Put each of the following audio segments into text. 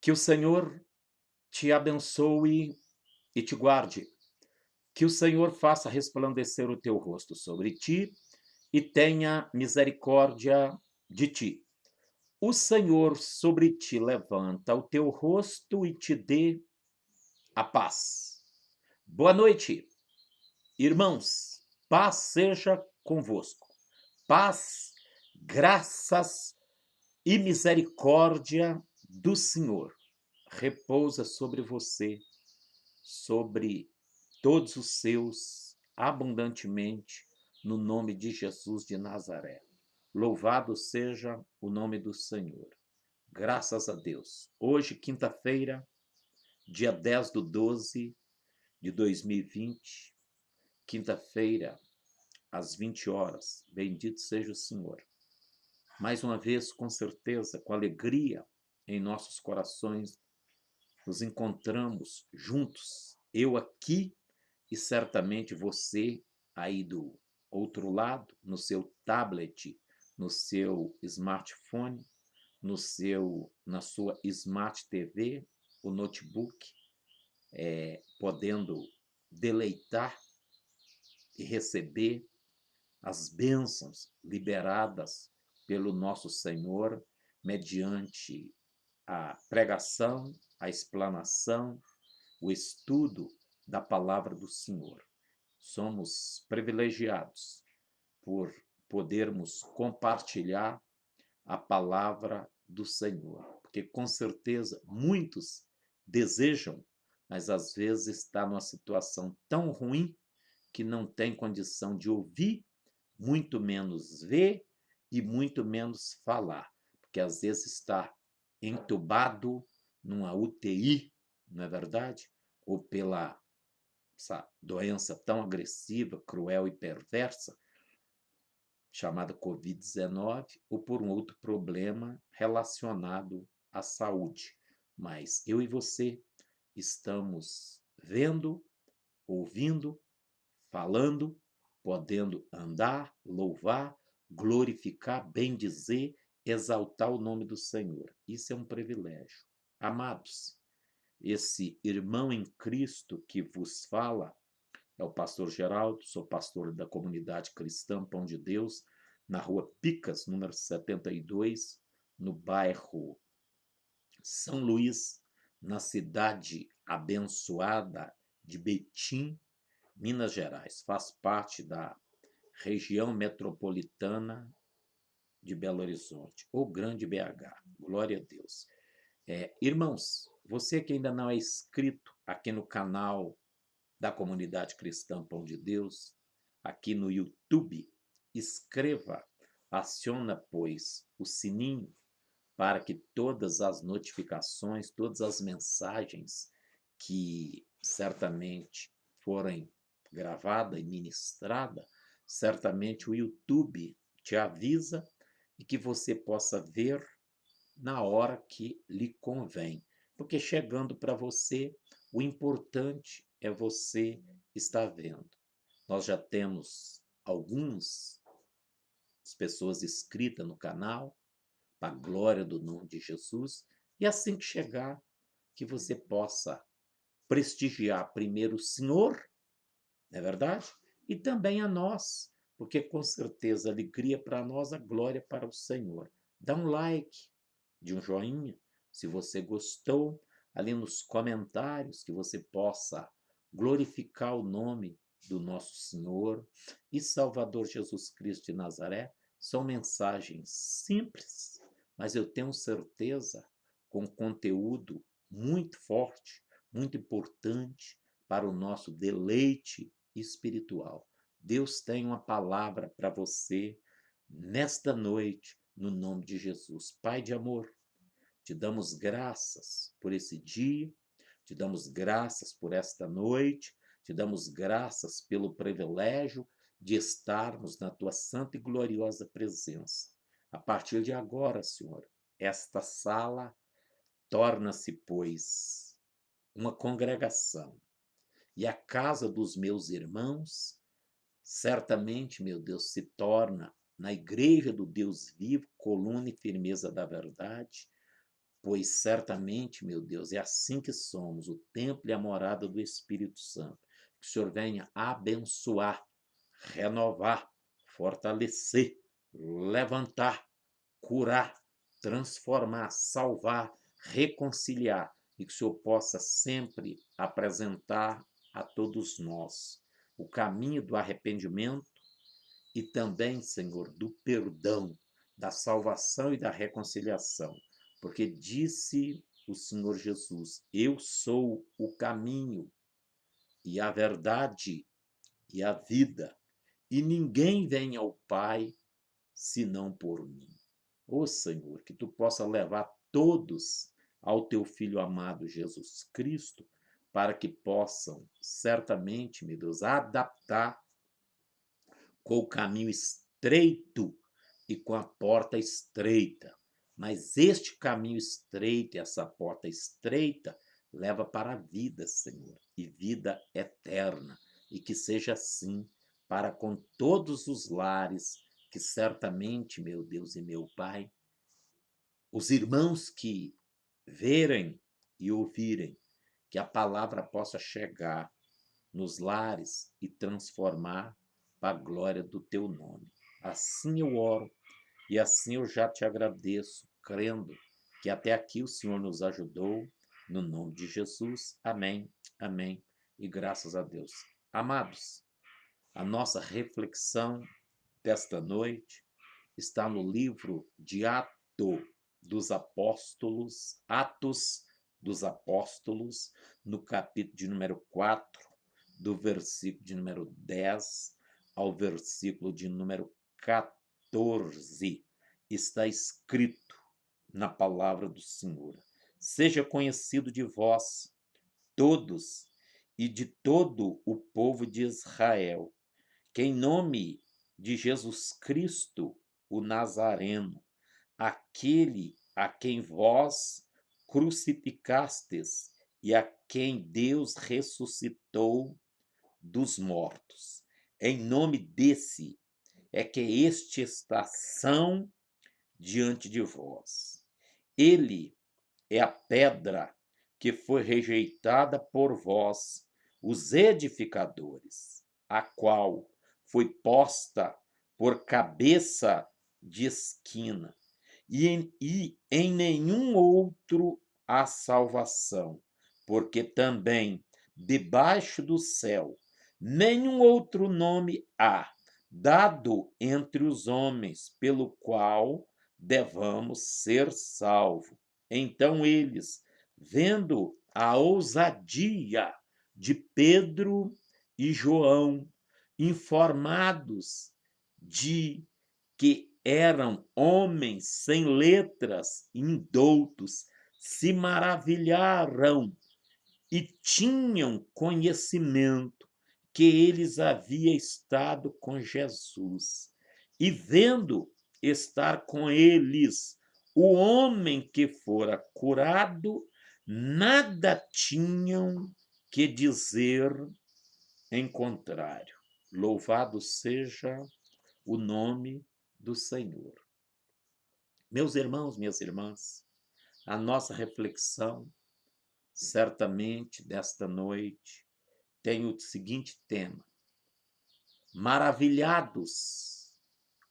Que o Senhor te abençoe e te guarde. Que o Senhor faça resplandecer o teu rosto sobre ti e tenha misericórdia de ti. O Senhor sobre ti levanta o teu rosto e te dê a paz. Boa noite, irmãos. Paz seja convosco. Paz, graças e misericórdia do Senhor repousa sobre você, sobre todos os seus, abundantemente, no nome de Jesus de Nazaré. Louvado seja o nome do Senhor. Graças a Deus. Hoje, quinta-feira, dia 10/12 de 2020, quinta-feira, às 20 horas. Bendito seja o Senhor. Mais uma vez, com certeza, com alegria em nossos corações, nos encontramos juntos, eu aqui e certamente você aí do outro lado, no seu tablet, no seu smartphone, na sua Smart TV, o notebook, podendo deleitar e receber as bênçãos liberadas pelo nosso Senhor mediante a pregação, a explanação, o estudo da palavra do Senhor. Somos privilegiados por podermos compartilhar a palavra do Senhor, porque com certeza muitos desejam, mas às vezes está numa situação tão ruim que não tem condição de ouvir, muito menos ver e muito menos falar, porque às vezes está entubado numa UTI, não é verdade? Ou pela essa doença tão agressiva, cruel e perversa, chamada Covid-19, ou por um outro problema relacionado à saúde. Mas eu e você estamos vendo, ouvindo, falando, podendo andar, louvar, glorificar, bendizer, exaltar o nome do Senhor. Isso é um privilégio. Amados, esse irmão em Cristo que vos fala é o pastor Geraldo, sou pastor da comunidade cristã Pão de Deus, na rua Picas, número 72, no bairro São Luís, na cidade abençoada de Betim, Minas Gerais. Faz parte da região metropolitana de Belo Horizonte, ou Grande BH. Glória a Deus. Irmãos, você que ainda não é inscrito aqui no canal da comunidade cristã Pão de Deus, aqui no YouTube, escreva, aciona, pois, o sininho para que todas as notificações, todas as mensagens que certamente forem gravadas e ministradas, certamente o YouTube te avisa e que você possa ver na hora que lhe convém. Porque chegando para você, o importante é você estar vendo. Nós já temos algumas pessoas inscritas no canal, para a glória do nome de Jesus, e assim que chegar, que você possa prestigiar primeiro o Senhor, não é verdade? E também a nós, porque com certeza alegria para nós, a glória para o Senhor. Dá um like, de um joinha, se você gostou, ali nos comentários, que você possa glorificar o nome do nosso Senhor e Salvador Jesus Cristo de Nazaré. São mensagens simples, mas eu tenho certeza com conteúdo muito forte, muito importante para o nosso deleite espiritual. Deus tem uma palavra para você nesta noite, no nome de Jesus. Pai de amor, te damos graças por esse dia, te damos graças por esta noite, te damos graças pelo privilégio de estarmos na tua santa e gloriosa presença. A partir de agora, Senhor, esta sala torna-se, pois, uma congregação. E a casa dos meus irmãos, certamente, meu Deus, se torna na igreja do Deus vivo, coluna e firmeza da verdade, pois certamente, meu Deus, é assim que somos, o templo e a morada do Espírito Santo. Que o Senhor venha abençoar, renovar, fortalecer, levantar, curar, transformar, salvar, reconciliar, e que o Senhor possa sempre apresentar a todos nós o caminho do arrependimento e também, Senhor, do perdão, da salvação e da reconciliação, porque disse o Senhor Jesus: Eu sou o caminho e a verdade e a vida, e ninguém vem ao Pai senão por mim. Ó Senhor, que tu possa levar todos ao teu Filho amado Jesus Cristo, para que possam certamente, meu Deus, adaptar com o caminho estreito e com a porta estreita. Mas este caminho estreito e essa porta estreita leva para a vida, Senhor, e vida eterna. E que seja assim para com todos os lares, que certamente, meu Deus e meu Pai, os irmãos que verem e ouvirem, que a palavra possa chegar nos lares e transformar para a glória do teu nome. Assim eu oro e assim eu já te agradeço, crendo que até aqui o Senhor nos ajudou, no nome de Jesus. Amém, amém e graças a Deus. Amados, a nossa reflexão desta noite está no livro de Atos dos Apóstolos, no capítulo de número 4, do versículo de número 10 ao versículo de número 14. Está escrito na palavra do Senhor: Seja conhecido de vós todos e de todo o povo de Israel, que em nome de Jesus Cristo, o Nazareno, aquele a quem vós crucificastes e a quem Deus ressuscitou dos mortos. Em nome desse é que este está são diante de vós. Ele é a pedra que foi rejeitada por vós, os edificadores, a qual foi posta por cabeça de esquina, e em nenhum outro há salvação, porque também debaixo do céu nenhum outro nome há dado entre os homens pelo qual devamos ser salvos. Então eles, vendo a ousadia de Pedro e João, informados de que eram homens sem letras, indoutos, se maravilharam e tinham conhecimento que eles haviam estado com Jesus. E vendo estar com eles o homem que fora curado, nada tinham que dizer em contrário. Louvado seja o nome do Senhor. Meus irmãos, minhas irmãs, a nossa reflexão, certamente, desta noite, tem o seguinte tema: maravilhados,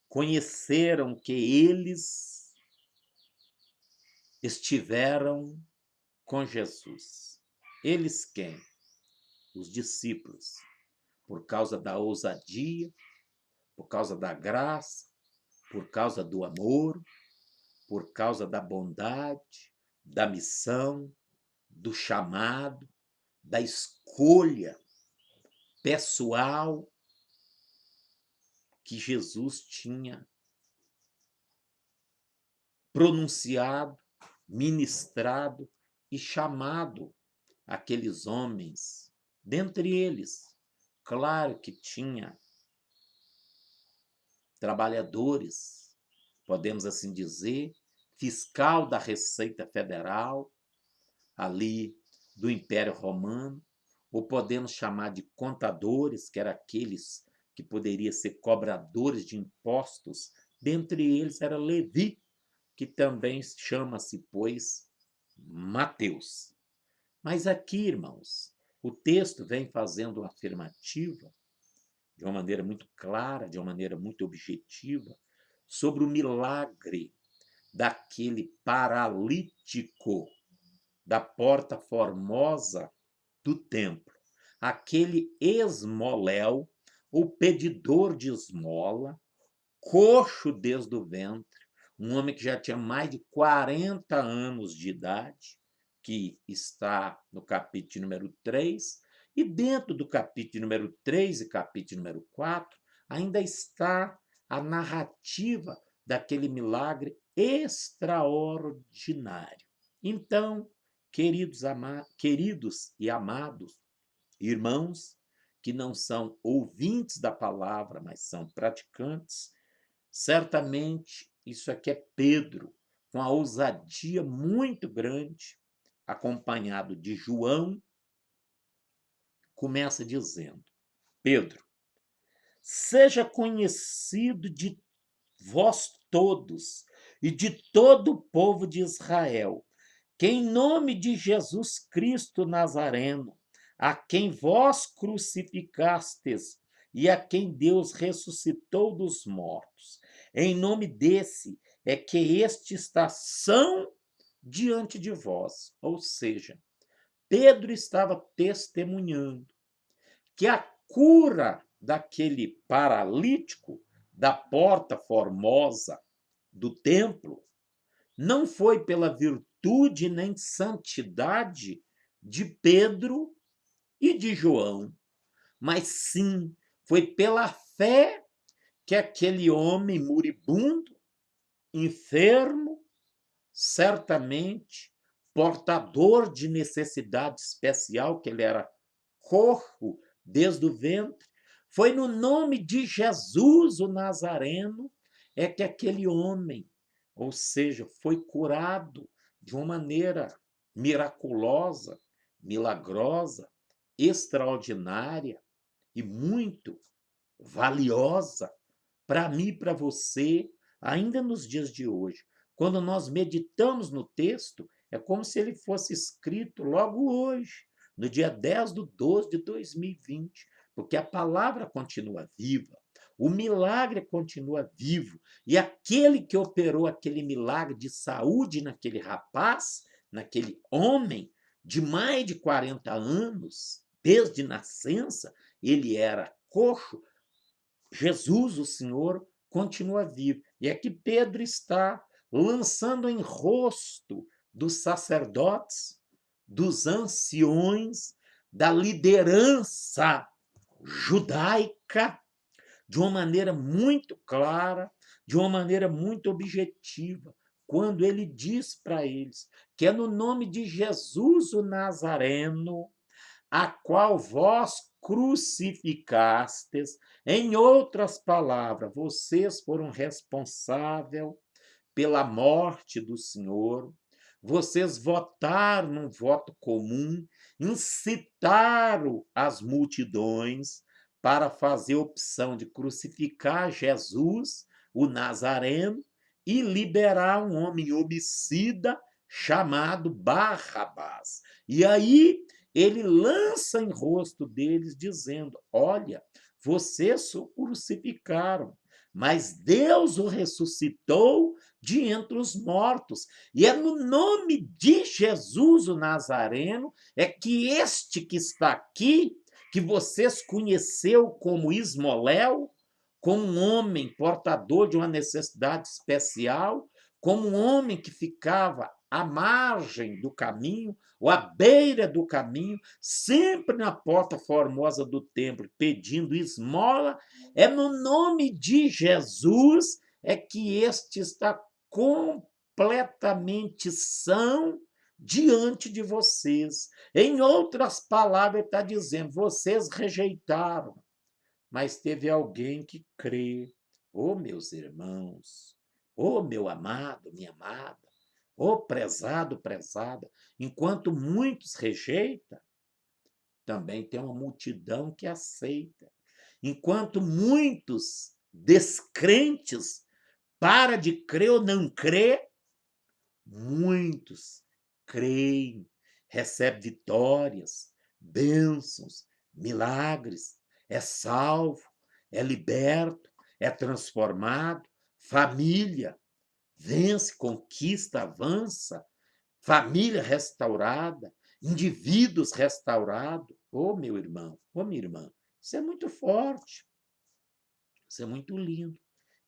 conheceram que eles estiveram com Jesus. Eles quem? Os discípulos. Por causa da ousadia, por causa da graça, por causa do amor, por causa da bondade, da missão, do chamado, da escolha pessoal que Jesus tinha pronunciado, ministrado e chamado aqueles homens. Dentre eles, claro que tinha trabalhadores, podemos assim dizer, fiscal da Receita Federal, ali do Império Romano, ou podemos chamar de contadores, que eram aqueles que poderiam ser cobradores de impostos. Dentre eles era Levi, que também chama-se, pois, Mateus. Mas aqui, irmãos, o texto vem fazendo uma afirmativa de uma maneira muito clara, de uma maneira muito objetiva, sobre o milagre daquele paralítico da porta formosa do templo, aquele esmoléu, o pedidor de esmola, coxo desde o ventre, um homem que já tinha mais de 40 anos de idade, que está no capítulo número 3, e dentro do capítulo número 3 e capítulo número 4, ainda está a narrativa daquele milagre extraordinário. Então, queridos e amados irmãos, que não são ouvintes da palavra, mas são praticantes, certamente isso aqui é Pedro, com a ousadia muito grande, acompanhado de João, começa dizendo: Pedro, seja conhecido de vós todos e de todo o povo de Israel, que em nome de Jesus Cristo Nazareno, a quem vós crucificastes e a quem Deus ressuscitou dos mortos, em nome desse é que este está são diante de vós. Ou seja, Pedro estava testemunhando que a cura daquele paralítico da porta formosa do templo não foi pela virtude nem santidade de Pedro e de João, mas sim foi pela fé que aquele homem moribundo, enfermo, certamente portador de necessidade especial, que ele era coxo desde o ventre, foi no nome de Jesus, o Nazareno, é que aquele homem, ou seja, foi curado de uma maneira miraculosa, milagrosa, extraordinária e muito valiosa para mim e para você, ainda nos dias de hoje. Quando nós meditamos no texto, é como se ele fosse escrito logo hoje, no dia 10 de 12 de 2020, porque a palavra continua viva, o milagre continua vivo, e aquele que operou aquele milagre de saúde naquele rapaz, naquele homem de mais de 40 anos, desde nascença, ele era coxo, Jesus, o Senhor, continua vivo. E aqui Pedro está lançando em rosto dos sacerdotes, dos anciões, da liderança judaica, de uma maneira muito clara, de uma maneira muito objetiva, quando ele diz para eles que é no nome de Jesus o Nazareno, a qual vós crucificastes. Em outras palavras, vocês foram responsáveis pela morte do Senhor, vocês votaram num voto comum, incitaram as multidões para fazer opção de crucificar Jesus, o Nazareno, e liberar um homem homicida chamado Barrabás. E aí ele lança em rosto deles, dizendo: olha, vocês o crucificaram, mas Deus o ressuscitou de entre os mortos. E é no nome de Jesus o Nazareno é que este que está aqui, que vocês conheceu como Ismoléu, como um homem portador de uma necessidade especial, como um homem que ficava à margem do caminho, ou à beira do caminho, sempre na porta formosa do templo, pedindo esmola, é no nome de Jesus é que este está completamente são diante de vocês. Em outras palavras, ele está dizendo: vocês rejeitaram, mas teve alguém que crê. Ô, meus irmãos, ô, meu amado, minha amada, ô, prezado, prezada, enquanto muitos rejeitam, também tem uma multidão que aceita. Enquanto muitos descrentes para de crer ou não crer, muitos creem, recebe vitórias, bênçãos, milagres, é salvo, é liberto, é transformado, família, vence, conquista, avança, família restaurada, indivíduos restaurados. Ô, meu irmão, ô, minha irmã, isso é muito forte, isso é muito lindo.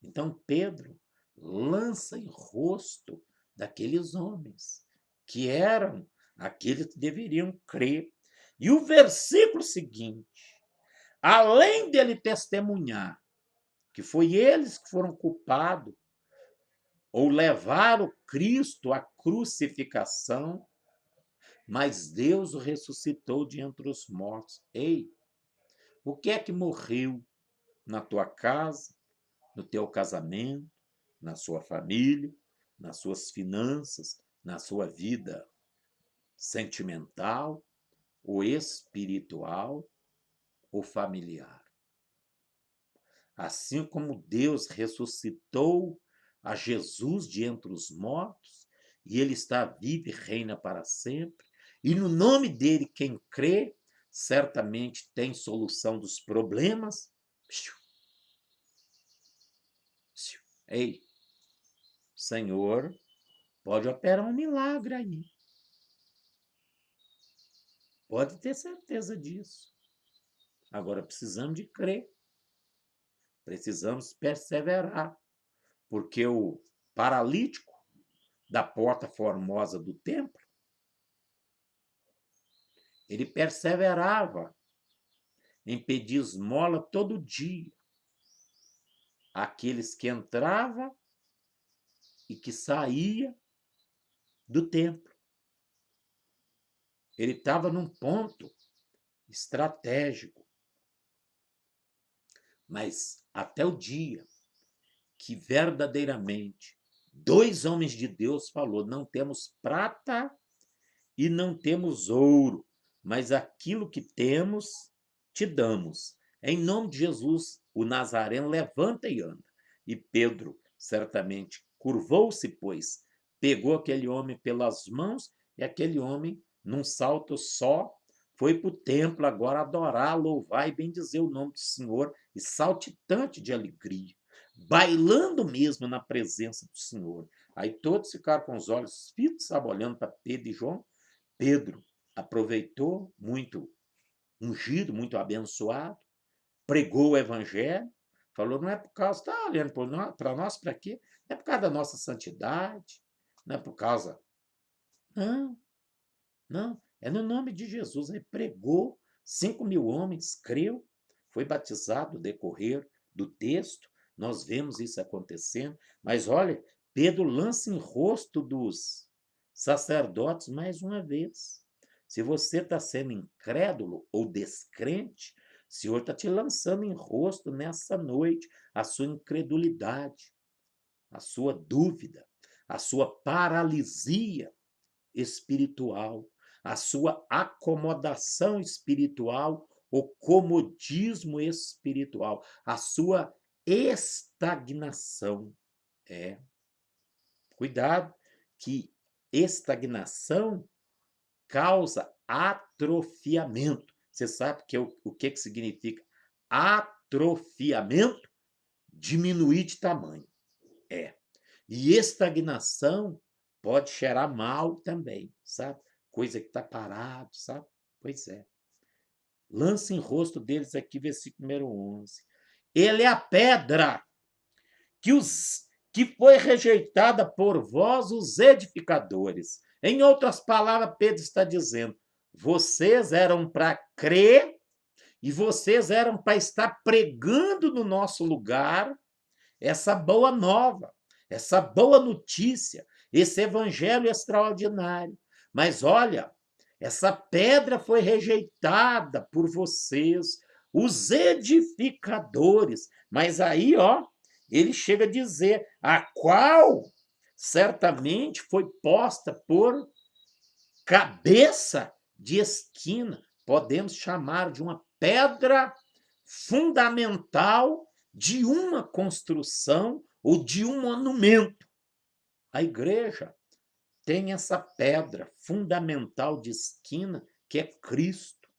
Então, Pedro lança em rosto daqueles homens, que eram aqueles que deveriam crer. E o versículo seguinte, além dele testemunhar que foi eles que foram culpados ou levaram Cristo à crucificação, mas Deus o ressuscitou de entre os mortos. Ei, o que é que morreu na tua casa, no teu casamento, na sua família, nas suas finanças, na sua vida sentimental, ou espiritual, ou familiar? Assim como Deus ressuscitou a Jesus de entre os mortos, e ele está vivo e reina para sempre, e no nome dele, quem crê, certamente tem solução dos problemas. Ei, Senhor, pode operar um milagre aí. Pode ter certeza disso. Agora precisamos de crer. Precisamos perseverar. Porque o paralítico da porta formosa do templo, ele perseverava em pedir esmola todo dia. Aqueles que entravam e que saía do templo. Ele estava num ponto estratégico. Mas até o dia que verdadeiramente 2 homens de Deus falou: não temos prata e não temos ouro, mas aquilo que temos te damos. Em nome de Jesus, o Nazareno levanta e anda. E Pedro certamente curvou-se, pois pegou aquele homem pelas mãos, e aquele homem, num salto só, foi para o templo agora adorar, louvar e bendizer o nome do Senhor, e saltitante de alegria, bailando mesmo na presença do Senhor. Aí todos ficaram com os olhos fitos, sabe, olhando para Pedro e João. Pedro aproveitou, muito ungido, muito abençoado, pregou o evangelho, falou: não é por causa, está olhando para nós, para quê? Não é por causa da nossa santidade, não é por causa. Não, não, é no nome de Jesus. Ele pregou, 5.000 homens creu, foi batizado no decorrer do texto, nós vemos isso acontecendo, mas olha, Pedro lança em rosto dos sacerdotes mais uma vez. Se você está sendo incrédulo ou descrente, o Senhor está te lançando em rosto nessa noite a sua incredulidade, a sua dúvida, a sua paralisia espiritual, a sua acomodação espiritual, o comodismo espiritual, a sua estagnação. Cuidado, que estagnação causa atrofiamento. Você sabe o que significa atrofiamento? Diminuir de tamanho. E estagnação pode cheirar mal também, sabe? Coisa que está parado, sabe? Pois é. Lança em rosto deles aqui, versículo número 11. Ele é a pedra que foi rejeitada por vós, os edificadores. Em outras palavras, Pedro está dizendo: vocês eram para crer e vocês eram para estar pregando no nosso lugar essa boa nova, essa boa notícia, esse evangelho extraordinário. Mas olha, essa pedra foi rejeitada por vocês, os edificadores. Mas aí, ó, ele chega a dizer: a qual certamente foi posta por cabeça de esquina. Podemos chamar de uma pedra fundamental de uma construção ou de um monumento. A igreja tem essa pedra fundamental de esquina, que é Cristo.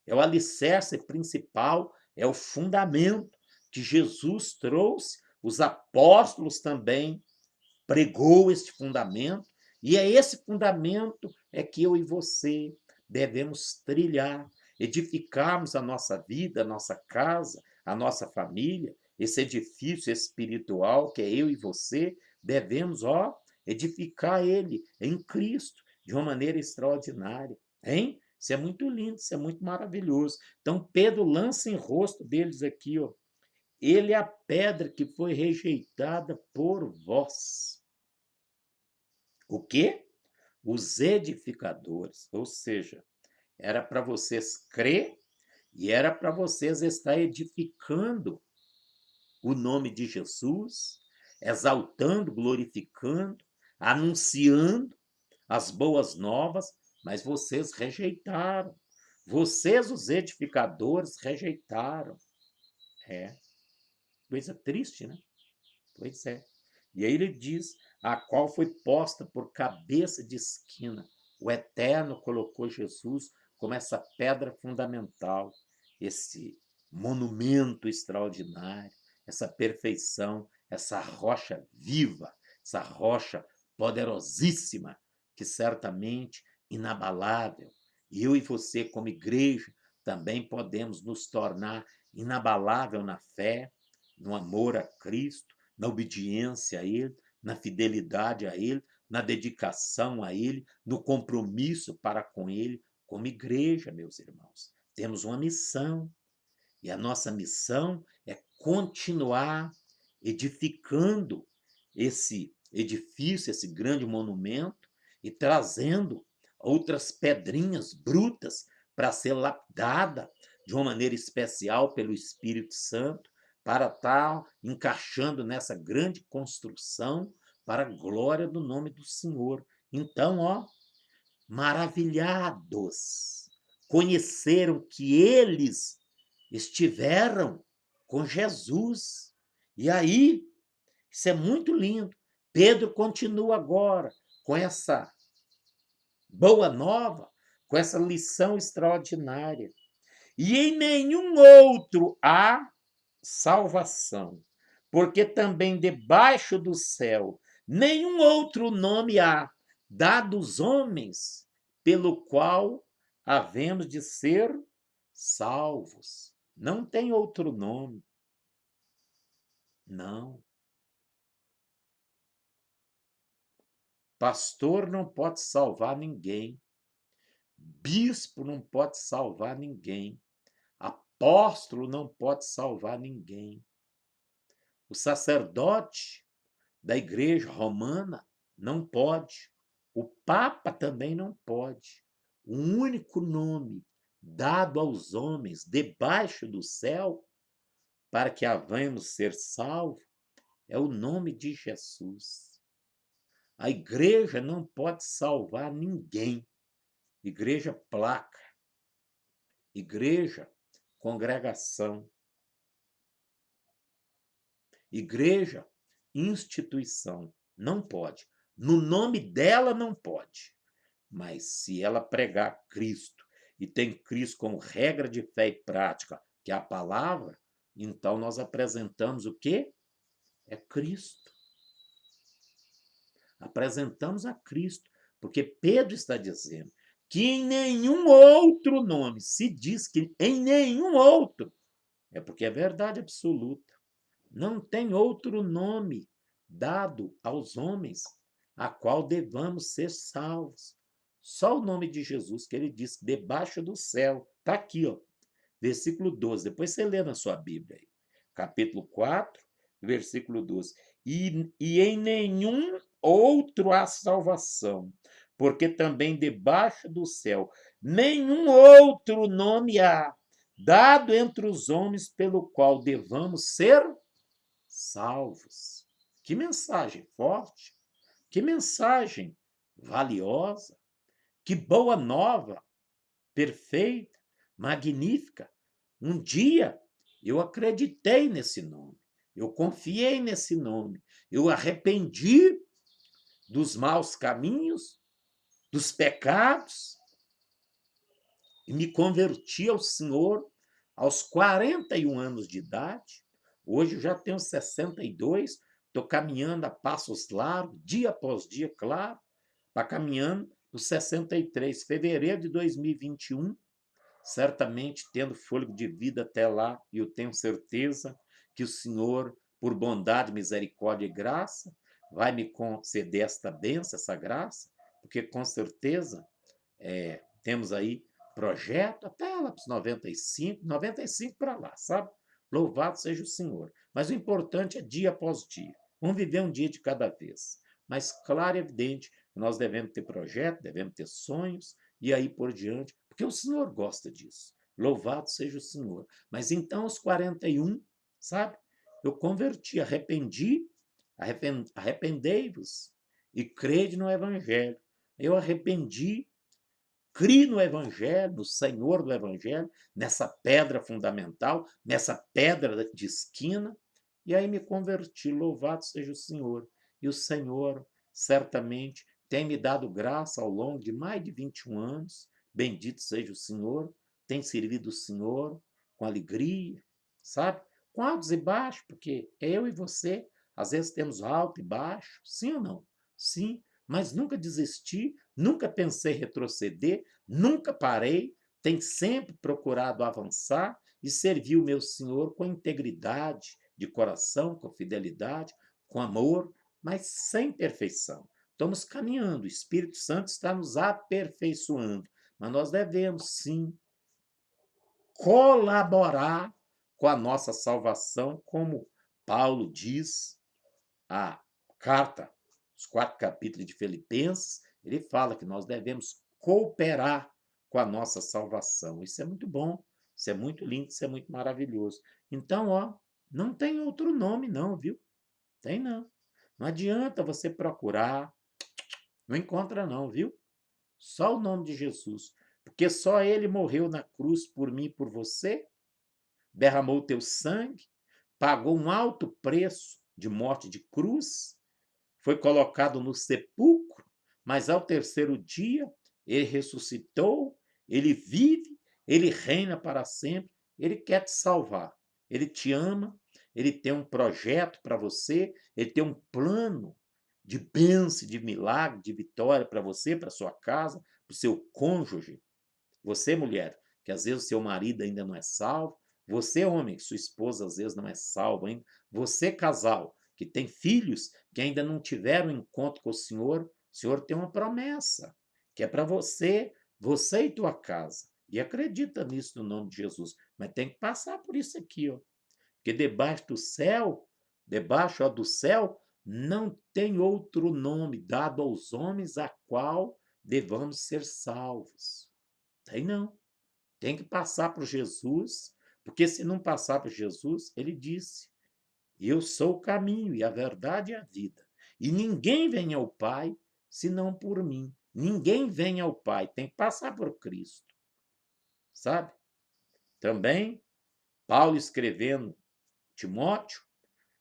É o alicerce principal, é o fundamento que Jesus trouxe, os apóstolos também pregou este fundamento, e é esse fundamento é que eu e você devemos trilhar, edificarmos a nossa vida, a nossa casa, a nossa família, esse edifício espiritual que é eu e você, devemos, edificar ele em Cristo de uma maneira extraordinária, hein? Isso é muito lindo, isso é muito maravilhoso. Então, Pedro lança em rosto deles aqui, ele é a pedra que foi rejeitada por vós. O quê? Os edificadores. Ou seja, era para vocês crer e era para vocês estar edificando o nome de Jesus, exaltando, glorificando, anunciando as boas novas, mas vocês rejeitaram. Vocês, os edificadores, rejeitaram. É, coisa triste, né? Pois é. E aí ele diz, a qual foi posta por cabeça de esquina. O Eterno colocou Jesus como essa pedra fundamental, esse monumento extraordinário, essa perfeição, essa rocha viva, essa rocha poderosíssima, que certamente inabalável. E eu e você, como igreja, também podemos nos tornar inabalável na fé, no amor a Cristo, na obediência a Ele, na fidelidade a Ele, na dedicação a Ele, no compromisso para com Ele, como igreja, meus irmãos. Temos uma missão, e a nossa missão é continuar edificando esse edifício, esse grande monumento, e trazendo outras pedrinhas brutas para ser lapidada de uma maneira especial pelo Espírito Santo, para estar encaixando nessa grande construção para a glória do nome do Senhor. Então, maravilhados, conheceram que eles estiveram com Jesus. E aí, isso é muito lindo. Pedro continua agora com essa boa nova, com essa lição extraordinária. E em nenhum outro há salvação, porque também debaixo do céu nenhum outro nome há dado aos homens pelo qual havemos de ser salvos. Não tem outro nome. Não. Pastor não pode salvar ninguém. Bispo não pode salvar ninguém. Apóstolo não pode salvar ninguém. O sacerdote da igreja romana não pode. O Papa também não pode. O único nome dado aos homens debaixo do céu para que havemos ser salvos é o nome de Jesus. A igreja não pode salvar ninguém. Igreja placa. Igreja congregação. Igreja instituição. Não pode. No nome dela não pode. Mas se ela pregar Cristo e tem Cristo como regra de fé e prática, que é a palavra, então nós apresentamos o quê? É Cristo. Apresentamos a Cristo, porque Pedro está dizendo que em nenhum outro nome, se diz que em nenhum outro, é porque é verdade absoluta. Não tem outro nome dado aos homens a qual devamos ser salvos. Só o nome de Jesus, que ele diz, debaixo do céu. Está aqui, versículo 12. Depois você lê na sua Bíblia. Aí. Capítulo 4, versículo 12. E em nenhum outro há salvação, porque também debaixo do céu nenhum outro nome há dado entre os homens pelo qual devamos ser salvos. Que mensagem forte, que mensagem valiosa, que boa nova, perfeita, magnífica. Um dia eu acreditei nesse nome, eu confiei nesse nome, eu arrependi dos maus caminhos dos pecados e me converti ao Senhor aos 41 anos de idade. Hoje eu já tenho 62, estou caminhando a passos largos, dia após dia, claro, para caminhando nos 63, fevereiro de 2021, certamente tendo fôlego de vida até lá, e eu tenho certeza que o Senhor, por bondade, misericórdia e graça, vai me conceder esta bênção, essa graça, porque com certeza temos aí projeto até lá para os 95 para lá, sabe? Louvado seja o Senhor. Mas o importante é dia após dia. Vamos viver um dia de cada vez. Mas claro e evidente, nós devemos ter projeto, devemos ter sonhos e aí por diante, porque o Senhor gosta disso. Louvado seja o Senhor. Mas então, aos 41, sabe? Eu converti, arrependei-vos e crede no Evangelho. Eu arrependi, criei no Evangelho, no Senhor do Evangelho, nessa pedra fundamental, nessa pedra de esquina, e aí me converti, louvado seja o Senhor. E o Senhor, certamente, tem me dado graça ao longo de mais de 21 anos, bendito seja o Senhor, tem servido o Senhor com alegria, sabe? Com altos e baixos, porque eu e você, às vezes temos alto e baixo, sim ou não? Sim, mas nunca desisti, nunca pensei em retroceder, nunca parei, tenho sempre procurado avançar e servir o meu Senhor com integridade de coração, com fidelidade, com amor, mas sem perfeição. Estamos caminhando, o Espírito Santo está nos aperfeiçoando, mas nós devemos sim colaborar com a nossa salvação, como Paulo diz, a carta, os 4 capítulos de Filipenses, ele fala que nós devemos cooperar com a nossa salvação. Isso é muito bom, isso é muito lindo, isso é muito maravilhoso. Então, ó, não tem outro nome não, viu? Tem não. Não adianta você procurar, não encontra não, viu? Só o nome de Jesus, porque só ele morreu na cruz por mim e por você, derramou teu sangue, pagou um alto preço de morte de cruz, foi colocado no sepulcro, mas ao terceiro dia ele ressuscitou, ele vive, ele reina para sempre, ele quer te salvar, ele te ama, ele tem um projeto para você, ele tem um plano de bênção, de milagre, de vitória para você, para sua casa, para o seu cônjuge. Você, mulher, que às vezes o seu marido ainda não é salvo, você, homem, que sua esposa às vezes não é salva ainda, você, casal, que tem filhos que ainda não tiveram encontro com o Senhor tem uma promessa, que é para você, você e tua casa. E acredita nisso no nome de Jesus. Mas tem que passar por isso aqui, ó. Porque debaixo ó, do céu, não tem outro nome dado aos homens a qual devamos ser salvos. Tem não. Tem que passar por Jesus, porque se não passar por Jesus, ele disse: eu sou o caminho e a verdade e a vida. E ninguém vem ao Pai senão por mim. Ninguém vem ao Pai, tem que passar por Cristo. Sabe? Também, Paulo escrevendo Timóteo,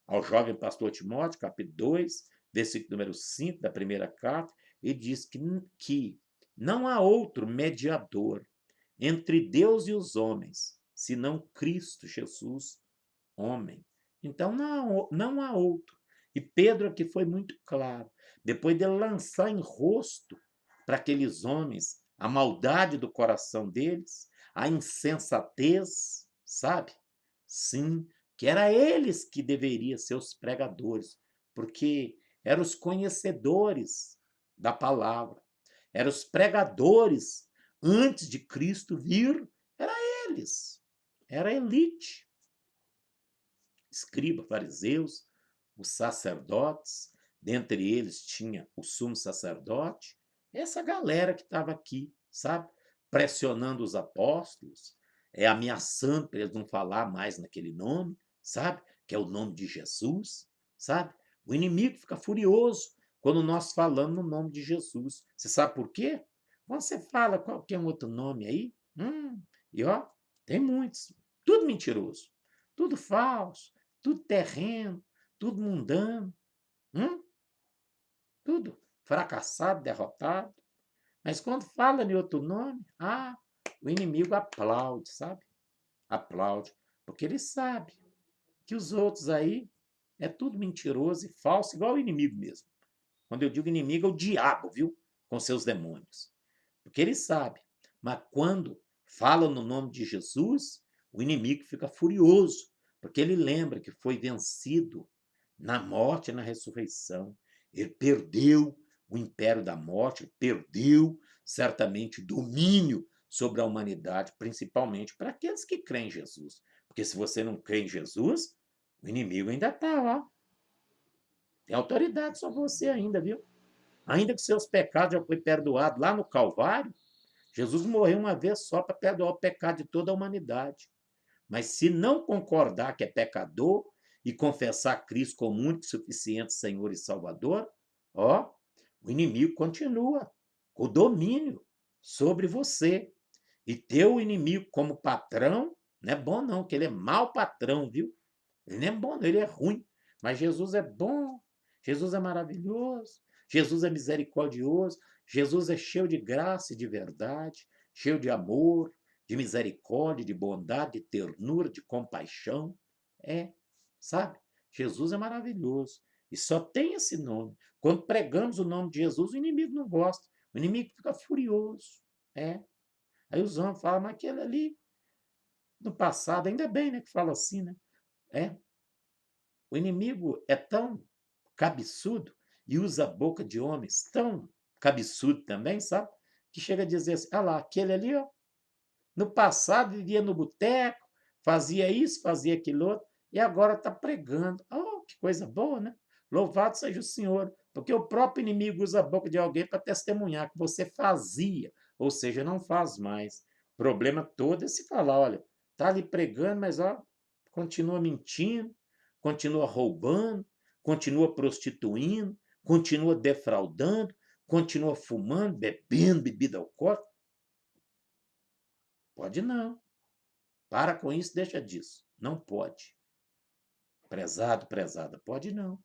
ao jovem pastor Timóteo, capítulo 2, versículo número 5 da primeira carta, ele diz que não há outro mediador entre Deus e os homens, senão Cristo Jesus, homem. Então não há outro. E Pedro aqui foi muito claro. Depois de lançar em rosto para aqueles homens a maldade do coração deles, a insensatez, sabe? Sim, que era eles que deveriam ser os pregadores, porque eram os conhecedores da palavra, eram os pregadores antes de Cristo vir, era eles, era a elite, escriba, fariseus, os sacerdotes, dentre eles tinha o sumo sacerdote, essa galera que estava aqui, sabe, pressionando os apóstolos, ameaçando para eles não falar mais naquele nome, sabe, que é o nome de Jesus, sabe? O inimigo fica furioso quando nós falamos no nome de Jesus. Você sabe por quê? Quando você fala qualquer outro nome aí, e ó, tem muitos, tudo mentiroso, tudo falso, tudo terreno, tudo mundano, tudo fracassado, derrotado. Mas quando fala em outro nome, o inimigo aplaude, sabe? Aplaude, porque ele sabe que os outros aí é tudo mentiroso e falso, igual o inimigo mesmo. Quando eu digo inimigo, é o diabo, viu? Com seus demônios. Porque ele sabe. Mas quando fala no nome de Jesus, o inimigo fica furioso, porque ele lembra que foi vencido na morte e na ressurreição. Ele perdeu o império da morte, perdeu certamente o domínio sobre a humanidade, principalmente para aqueles que creem em Jesus. Porque se você não crê em Jesus, o inimigo ainda está lá. Tem autoridade sobre você ainda, viu? Ainda que seus pecados já foi perdoado lá no Calvário, Jesus morreu uma vez só para perdoar o pecado de toda a humanidade. Mas se não concordar que é pecador e confessar Cristo como único e suficiente Senhor e Salvador, ó, o inimigo continua com o domínio sobre você. E ter o inimigo como patrão não é bom não, que ele é mau patrão, viu? Ele não é bom, não, ele é ruim. Mas Jesus é bom, Jesus é maravilhoso, Jesus é misericordioso, Jesus é cheio de graça e de verdade, cheio de amor, de misericórdia, de bondade, de ternura, de compaixão. É, sabe? Jesus é maravilhoso. E só tem esse nome. Quando pregamos o nome de Jesus, o inimigo não gosta. O inimigo fica furioso. É. Aí os homens falam, mas aquele ali, no passado, ainda bem, né, que fala assim, né? É. O inimigo é tão cabeçudo e usa a boca de homens tão cabeçudo também, sabe? Que chega a dizer assim, ah lá, aquele ali, ó, no passado vivia no boteco, fazia isso, fazia aquilo outro, e agora está pregando. Oh, que coisa boa, né? Louvado seja o Senhor, porque o próprio inimigo usa a boca de alguém para testemunhar que você fazia, ou seja, não faz mais. O problema todo é se falar, olha, está ali pregando, mas ó, continua mentindo, continua roubando, continua prostituindo, continua defraudando, continua fumando, bebendo bebida alcoólica. Pode não. Para com isso, deixa disso. Não pode. Prezado, prezada, pode não.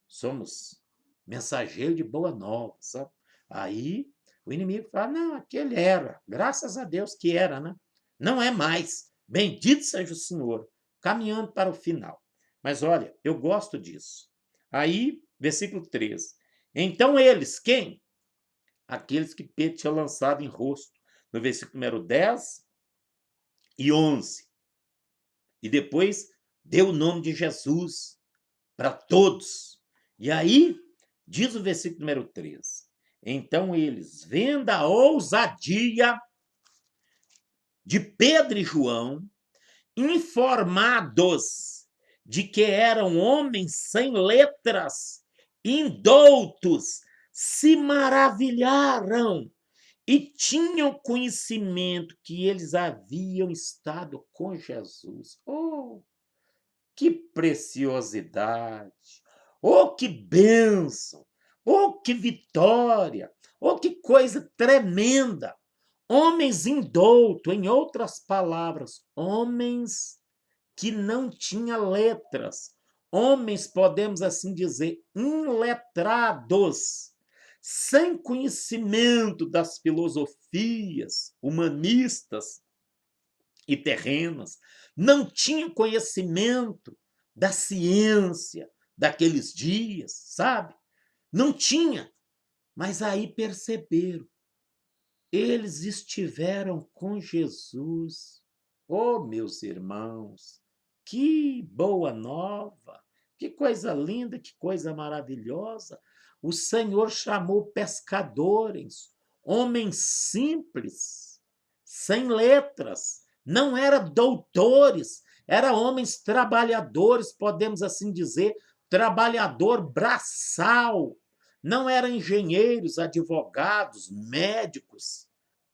Somos mensageiro de boa nova, sabe? Aí o inimigo fala, não, aquele era. Graças a Deus que era, né? Não é mais. Bendito seja o Senhor. Caminhando para o final. Mas olha, eu gosto disso. Aí, versículo 13. Então eles, quem? Aqueles que Pedro tinha lançado em rosto. No versículo número 10 e 11. E depois deu o nome de Jesus para todos. E aí, diz o versículo número 3. Então eles, vendo a ousadia de Pedro e João, informados de que eram homens sem letras, indoutos, se maravilharam e tinham conhecimento que eles haviam estado com Jesus. Oh, que preciosidade! Oh, que bênção! Oh, que vitória! Oh, que coisa tremenda! Homens indoutos, em outras palavras, homens que não tinham letras, homens, podemos assim dizer, iletrados, sem conhecimento das filosofias humanistas e terrenas, não tinham conhecimento da ciência daqueles dias, sabe? Não tinha, mas aí perceberam. Eles estiveram com Jesus. Oh, meus irmãos, que boa nova, que coisa linda, que coisa maravilhosa. O Senhor chamou pescadores, homens simples, sem letras, não eram doutores, eram homens trabalhadores, podemos assim dizer, trabalhador braçal. Não eram engenheiros, advogados, médicos,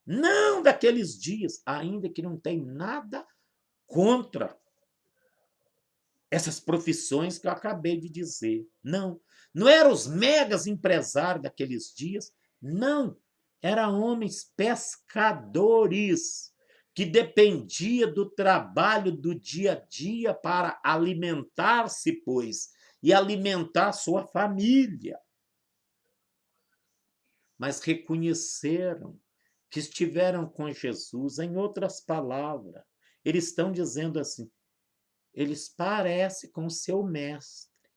não daqueles dias, ainda que não tem nada contra essas profissões que eu acabei de dizer. Não, não eram os megas empresários daqueles dias, não, eram homens pescadores que dependia do trabalho do dia a dia para alimentar-se, pois, e alimentar sua família. mas reconheceram que estiveram com Jesus. Em outras palavras, eles estão dizendo assim: eles parecem com o seu mestre,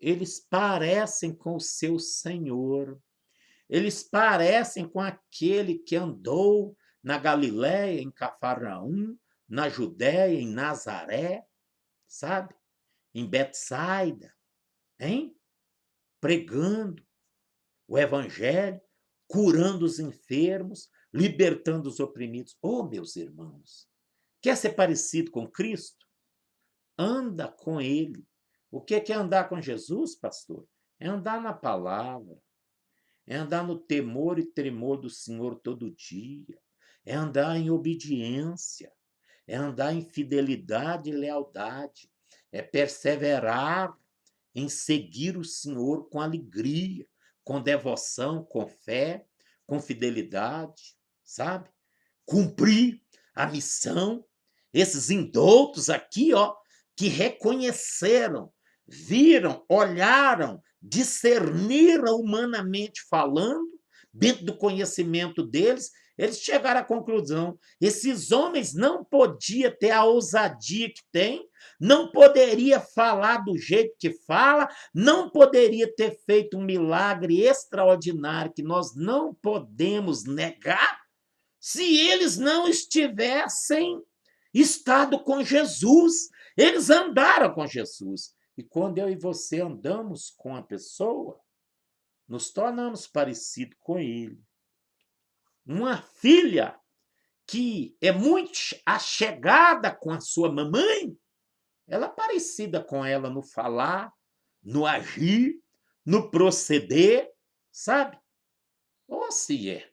eles parecem com o seu Senhor, eles parecem com aquele que andou na Galiléia, em Cafarnaum, na Judéia, em Nazaré, sabe? Em Betsaida, hein? Pregando o evangelho, curando os enfermos, libertando os oprimidos. Oh, meus irmãos, quer ser parecido com Cristo? Anda com ele. O que é andar com Jesus, pastor? É andar na palavra, é andar no temor e tremor do Senhor todo dia, é andar em obediência, é andar em fidelidade e lealdade, é perseverar em seguir o Senhor com alegria, com devoção, com fé, com fidelidade, sabe? Cumprir a missão. Esses indoutos aqui, ó, que reconheceram, viram, olharam, discerniram humanamente falando, dentro do conhecimento deles, eles chegaram à conclusão: esses homens não podiam ter a ousadia que têm, não poderia falar do jeito que fala, não poderia ter feito um milagre extraordinário que nós não podemos negar, se eles não estivessem estado com Jesus. Eles andaram com Jesus. E quando eu e você andamos com a pessoa, nos tornamos parecidos com ele. Uma filha que é muito achegada com a sua mamãe, ela é parecida com ela no falar, no agir, no proceder, sabe? Ou se é.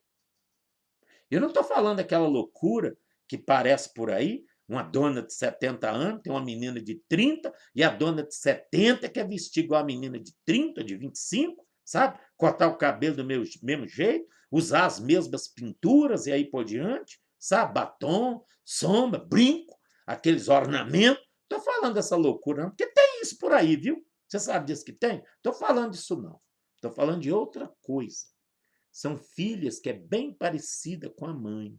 Eu não estou falando daquela loucura que parece por aí, uma dona de 70 anos tem uma menina de 30, e a dona de 70 quer vestir igual a menina de 30, de 25, sabe? Cortar o cabelo do mesmo jeito, usar as mesmas pinturas e aí por diante, sabe? Batom, sombra, brinco, aqueles ornamentos. Estou falando dessa loucura, não, porque tem isso por aí, viu? Você sabe disso que tem? Estou falando disso, não. Estou falando de outra coisa. São filhas que é bem parecida com a mãe,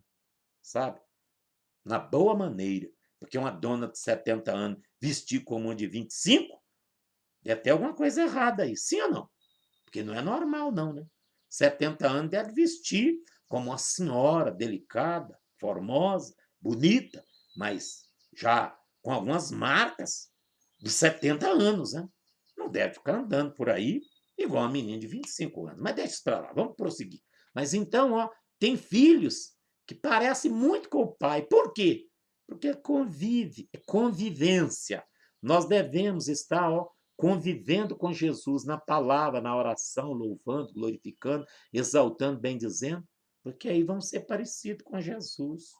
sabe? Na boa maneira. Porque uma dona de 70 anos vestir como uma de 25, deve ter alguma coisa errada aí. Sim ou não? Porque não é normal, não, né? 70 anos deve vestir como uma senhora delicada, formosa, bonita, mas já com algumas marcas dos 70 anos, né? Não deve ficar andando por aí igual uma menina de 25 anos. Mas deixa isso para lá, vamos prosseguir. Mas então, ó, tem filhos que parecem muito com o pai. Por quê? Porque convive, é convivência. Nós devemos estar, ó, convivendo com Jesus na palavra, na oração, louvando, glorificando, exaltando, bendizendo, porque aí vão ser parecidos com Jesus.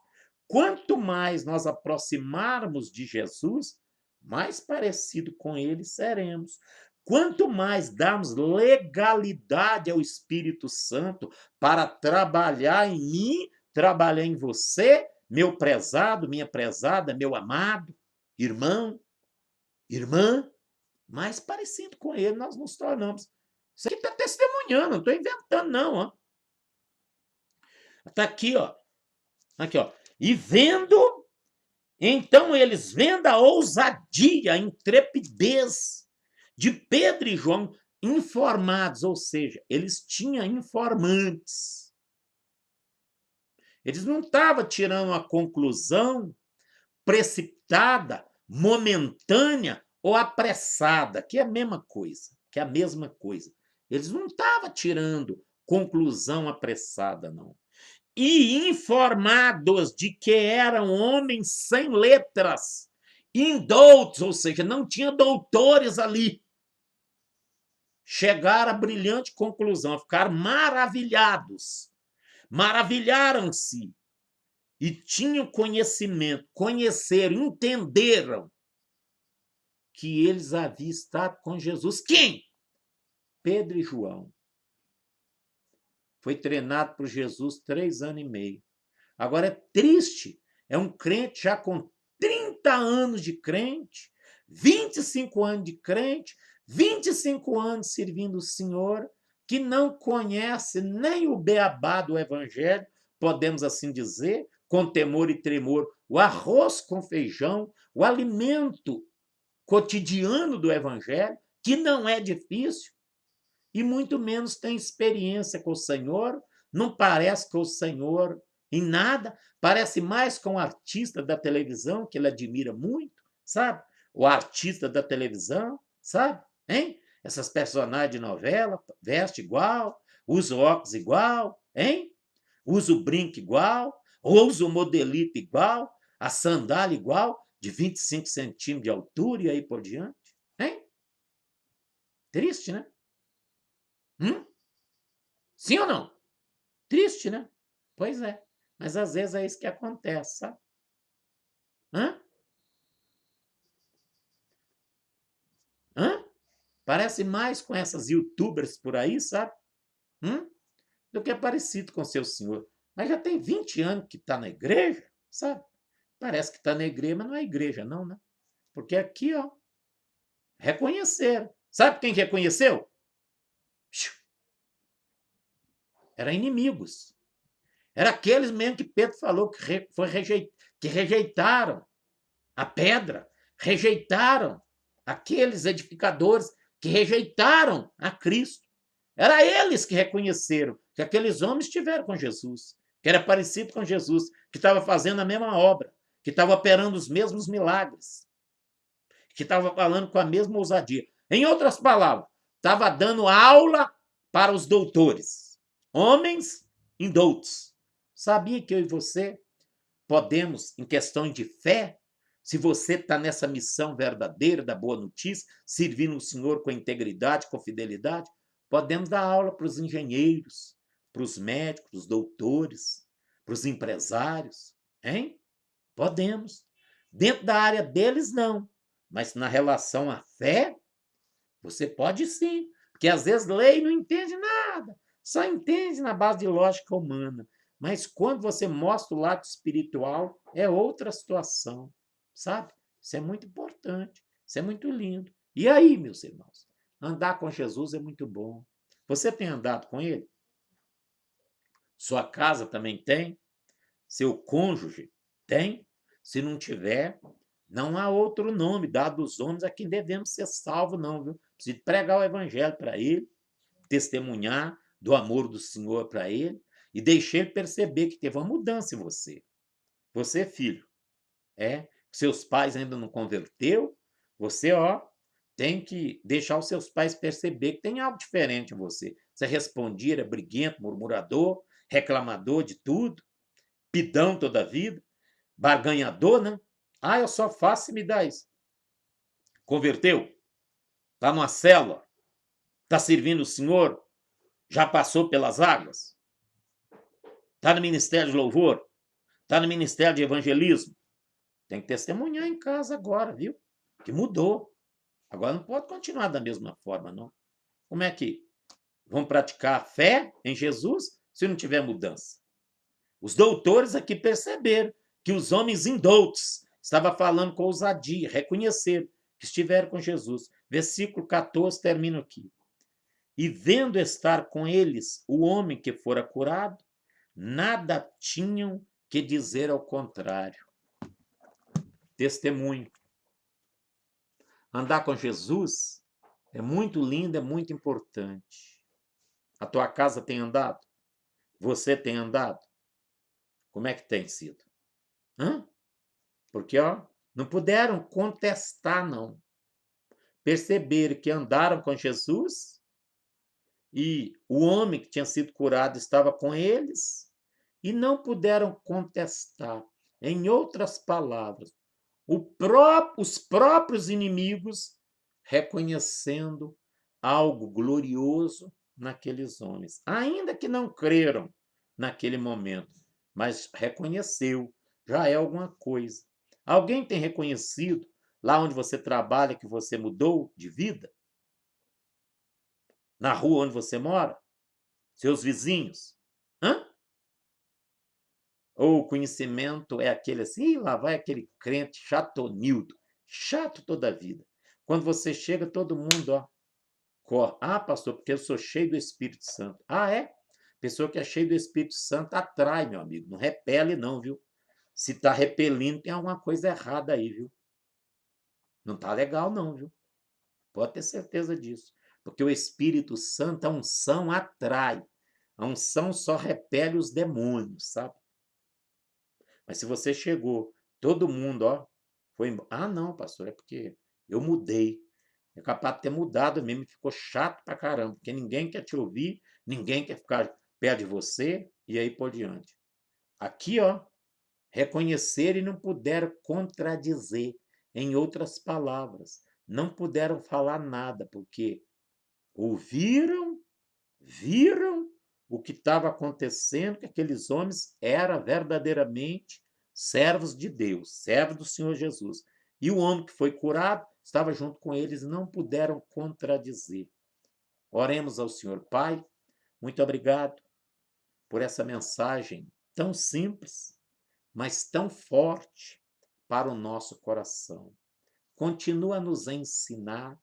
Quanto mais nós aproximarmos de Jesus, mais parecido com ele seremos. Quanto mais darmos legalidade ao Espírito Santo para trabalhar em mim, trabalhar em você, meu prezado, minha prezada, meu amado, irmão, irmã, mais parecido com ele nós nos tornamos. Isso aqui está testemunhando, não estou inventando, não. Está aqui, ó. Aqui, ó. E vendo, então eles vendo a ousadia, a intrepidez de Pedro e João, informados, ou seja, eles tinham informantes. Eles não estavam tirando uma conclusão precipitada, momentânea ou apressada, que é a mesma coisa, Eles não estavam tirando conclusão apressada, não. E informados de que eram homens sem letras, indoutos, ou seja, não tinha doutores ali, chegaram à brilhante conclusão, ficaram maravilhados, maravilharam-se e tinham conhecimento, conheceram, entenderam que eles haviam estado com Jesus. Quem? Pedro e João. Foi treinado por Jesus 3 anos e meio. Agora é triste, é um crente já com 30 anos de crente, 25 anos de crente, 25 anos servindo o Senhor, que não conhece nem o beabá do evangelho, podemos assim dizer, com temor e tremor, o arroz com feijão, o alimento cotidiano do evangelho, que não é difícil, e muito menos tem experiência com o Senhor, não parece com o Senhor em nada, parece mais com o artista da televisão, que ele admira muito, sabe? O artista da televisão, sabe? Hein? Essas personagens de novela, veste igual, usa óculos igual, hein? Usa o brinco igual, usa o modelito igual, a sandália igual, de 25 centímetros de altura e aí por diante, hein? Triste, né? Sim ou não? Triste, né? Pois é. Mas às vezes é isso que acontece, sabe? Hã? Hã? Parece mais com essas youtubers por aí, sabe? Hum? Do que é parecido com seu senhor. Mas já tem 20 anos que está na igreja, sabe? Parece que está na igreja, mas não é igreja, não, né? Porque aqui, ó, reconheceram. Sabe quem reconheceu? Era inimigos. Era aqueles mesmo que Pedro falou que rejeitaram a pedra, rejeitaram aqueles edificadores que rejeitaram a Cristo. Era eles que reconheceram que aqueles homens estiveram com Jesus, que era parecido com Jesus, que estava fazendo a mesma obra, que estava operando os mesmos milagres, que estava falando com a mesma ousadia. Em outras palavras, estava dando aula para os doutores, homens indoutos. Sabia que eu e você podemos, em questões de fé, se você está nessa missão verdadeira da boa notícia, servindo o Senhor com integridade, com fidelidade, podemos dar aula para os engenheiros, para os médicos, para os doutores, para os empresários, hein? Podemos. Dentro da área deles, não. Mas na relação à fé, você pode sim. Porque às vezes lei não entende nada. Só entende na base de lógica humana. Mas quando você mostra o lado espiritual, é outra situação, sabe? Isso é muito importante, isso é muito lindo. E aí, meus irmãos? Andar com Jesus é muito bom. Você tem andado com ele? Sua casa também tem? Seu cônjuge tem? Se não tiver, não há outro nome dado aos homens a quem devemos ser salvos, não, viu? Precisa pregar o evangelho para ele, testemunhar do amor do Senhor para ele e deixar ele perceber que teve uma mudança em você. Você, filho, seus pais ainda não converteu, você, ó, tem que deixar os seus pais perceber que tem algo diferente em você. Você respondia, era briguento, murmurador, reclamador de tudo, pidão toda a vida, barganhador, né? Ah, eu só faço se me dá isso. Converteu? Está numa célula? Está servindo o Senhor? Já passou pelas águas? Está no ministério de louvor? Está no ministério de evangelismo? Tem que testemunhar em casa agora, viu? Que mudou. Agora não pode continuar da mesma forma, não. Como é que vão praticar a fé em Jesus se não tiver mudança? Os doutores aqui perceberam que os homens indoutos estavam falando com ousadia, reconheceram que estiveram com Jesus. Versículo 14 termina aqui. E vendo estar com eles o homem que fora curado, nada tinham que dizer ao contrário. Testemunho. Andar com Jesus é muito lindo, é muito importante. A tua casa tem andado? Você tem andado? Como é que tem sido? Hã? Porque, ó, não puderam contestar, não. Perceberam que andaram com Jesus e o homem que tinha sido curado estava com eles e não puderam contestar. Em outras palavras, os próprios inimigos reconhecendo algo glorioso naqueles homens, ainda que não creram naquele momento, mas reconheceu, já é alguma coisa. Alguém tem reconhecido lá onde você trabalha que você mudou de vida? Na rua onde você mora? Seus vizinhos? Hã? Ou o conhecimento é aquele assim, lá vai aquele crente chatonildo, chato toda a vida. Quando você chega, todo mundo, ó, Ah, pastor, porque eu sou cheio do Espírito Santo. Ah, é? Pessoa que é cheia do Espírito Santo atrai, meu amigo. Não repele, não, viu? Se está repelindo, tem alguma coisa errada aí, viu? Não está legal, não, viu? Pode ter certeza disso. Porque o Espírito Santo, a unção atrai. A unção só repele os demônios, sabe? Mas se você chegou, todo mundo, ó, foi embora. Ah, não, pastor, é porque eu mudei. É capaz de ter mudado mesmo, ficou chato pra caramba, porque ninguém quer te ouvir, ninguém quer ficar perto de você, e aí por diante. Aqui, ó, reconheceram e não puderam contradizer. Em outras palavras, não puderam falar nada, porque ouviram, viram o que estava acontecendo, que aqueles homens eram verdadeiramente servos de Deus, servos do Senhor Jesus. E o homem que foi curado estava junto com eles e não puderam contradizer. Oremos ao Senhor. Pai, muito obrigado por essa mensagem tão simples, mas tão forte para o nosso coração. Continua a nos ensinar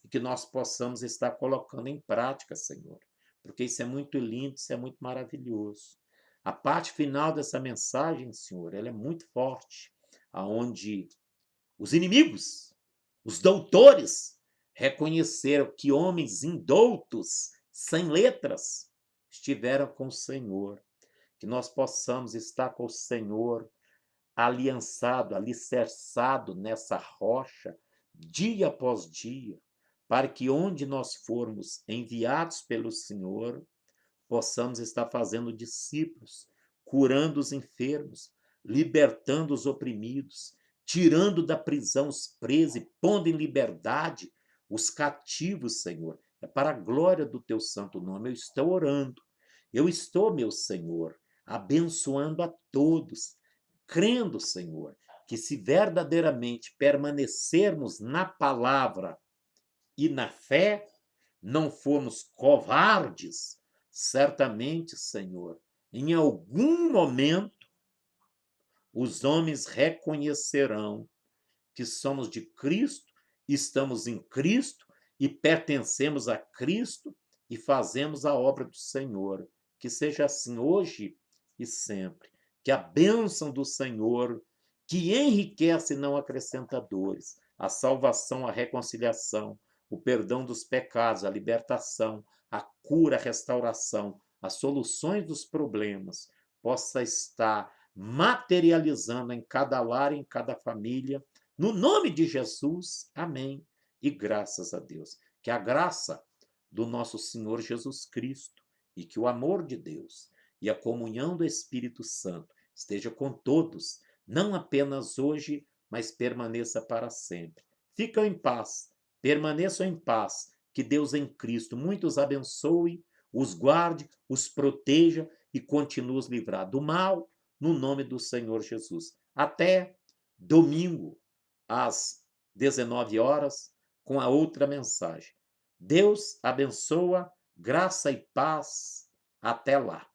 e que nós possamos estar colocando em prática, Senhor, porque isso é muito lindo, isso é muito maravilhoso. A parte final dessa mensagem, Senhor, ela é muito forte, aonde os inimigos, os doutores, reconheceram que homens indoutos, sem letras, estiveram com o Senhor. Que nós possamos estar com o Senhor aliançado, alicerçado nessa rocha, dia após dia, para que onde nós formos enviados pelo Senhor, possamos estar fazendo discípulos, curando os enfermos, libertando os oprimidos, tirando da prisão os presos e pondo em liberdade os cativos, Senhor. É para a glória do teu santo nome. Eu estou orando. Eu estou, meu Senhor, abençoando a todos, crendo, Senhor, que se verdadeiramente permanecermos na palavra e na fé, não formos covardes, certamente, Senhor, em algum momento os homens reconhecerão que somos de Cristo, estamos em Cristo e pertencemos a Cristo e fazemos a obra do Senhor. Que seja assim hoje e sempre. Que a bênção do Senhor, que enriquece e não acrescenta dores, a salvação, a reconciliação, o perdão dos pecados, a libertação, a cura, a restauração, as soluções dos problemas, possa estar materializando em cada lar, em cada família, no nome de Jesus, amém. E graças a Deus. Que a graça do nosso Senhor Jesus Cristo e que o amor de Deus e a comunhão do Espírito Santo esteja com todos, não apenas hoje, mas permaneça para sempre. Ficam em paz, permaneçam em paz. Que Deus em Cristo muitos abençoe, os guarde, os proteja e continue os livrar do mal, no nome do Senhor Jesus. Até domingo, às 19 horas, com a outra mensagem. Deus abençoa, graça e paz. Até lá.